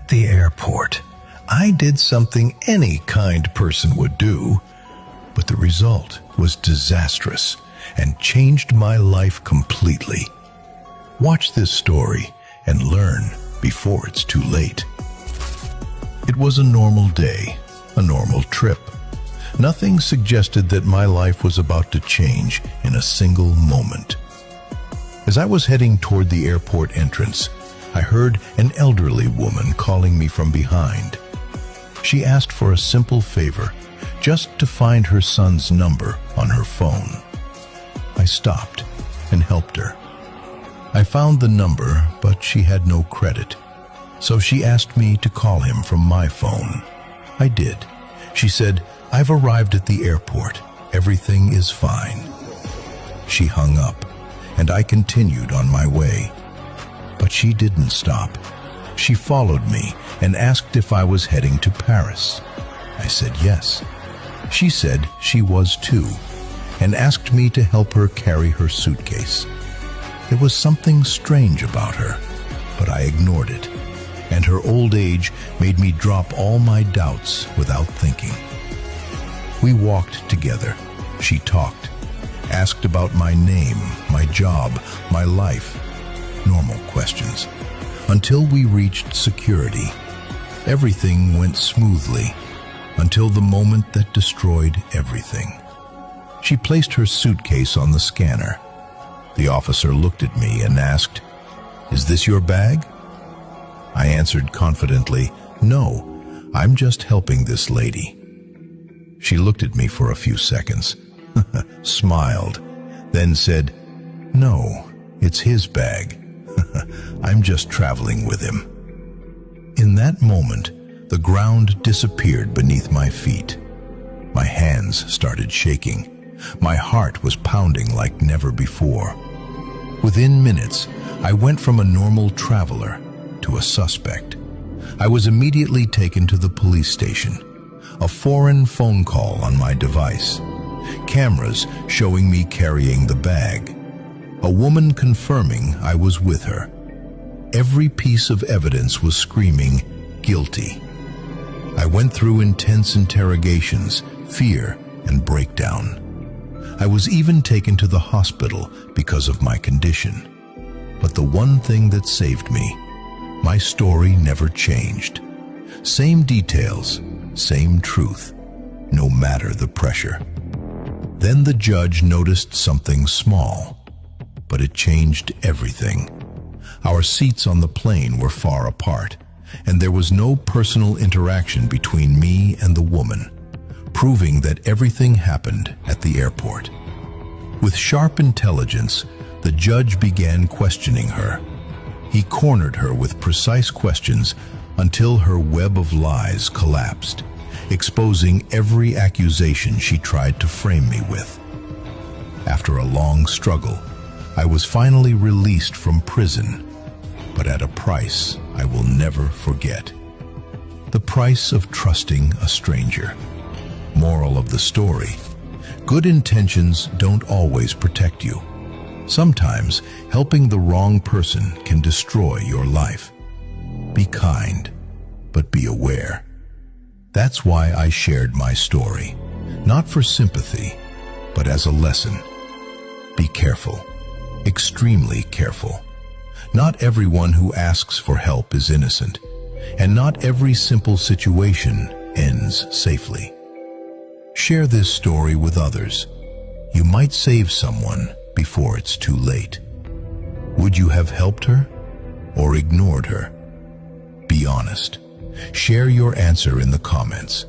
At the airport, I did something any kind person would do, but the result was disastrous and changed my life completely. Watch this story and learn before it's too late. It was a normal day, a normal trip. Nothing suggested that my life was about to change in a single moment. As I was heading toward the airport entrance, I heard an elderly woman calling me from behind. She asked for a simple favor, just to find her son's number on her phone. I stopped and helped her. I found the number, but she had no credit, so she asked me to call him from my phone. I did. She said, "I've arrived at the airport. Everything is fine." She hung up, and I continued on my way. But she didn't stop. She followed me and asked if I was heading to Paris. I said yes. She said she was too, and asked me to help her carry her suitcase. There was something strange about her, but I ignored it, and her old age made me drop all my doubts without thinking. We walked together. She talked, asked about my name, my job, my life. Normal questions. Until we reached security. Everything went smoothly, until the moment that destroyed everything. She placed her suitcase on the scanner. The officer looked at me and asked, "Is this your bag?" I answered confidently, "No, I'm just helping this lady." She looked at me for a few seconds, smiled, then said, "No, it's his bag. I'm just traveling with him." In that moment, the ground disappeared beneath my feet. My hands started shaking. My heart was pounding like never before. Within minutes, I went from a normal traveler to a suspect. I was immediately taken to the police station. A foreign phone call on my device. Cameras showing me carrying the bag. A woman confirming I was with her. Every piece of evidence was screaming, "Guilty." I went through intense interrogations, fear, and breakdown. I was even taken to the hospital because of my condition. But the one thing that saved me, my story never changed. Same details, same truth, no matter the pressure. Then the judge noticed something small, but it changed everything. Our seats on the plane were far apart, and there was no personal interaction between me and the woman, proving that everything happened at the airport. With sharp intelligence, the judge began questioning her. He cornered her with precise questions until her web of lies collapsed, exposing every accusation she tried to frame me with. After a long struggle, I was finally released from prison, but at a price I will never forget. The price of trusting a stranger. Moral of the story: good intentions don't always protect you. Sometimes helping the wrong person can destroy your life. Be kind, but be aware. That's why I shared my story, not for sympathy, but as a lesson. Be careful, extremely careful. Not everyone who asks for help is innocent, and not every simple situation ends safely. Share this story with others. You might save someone before it's too late. Would you have helped her or ignored her? Be honest. Share your answer in the comments.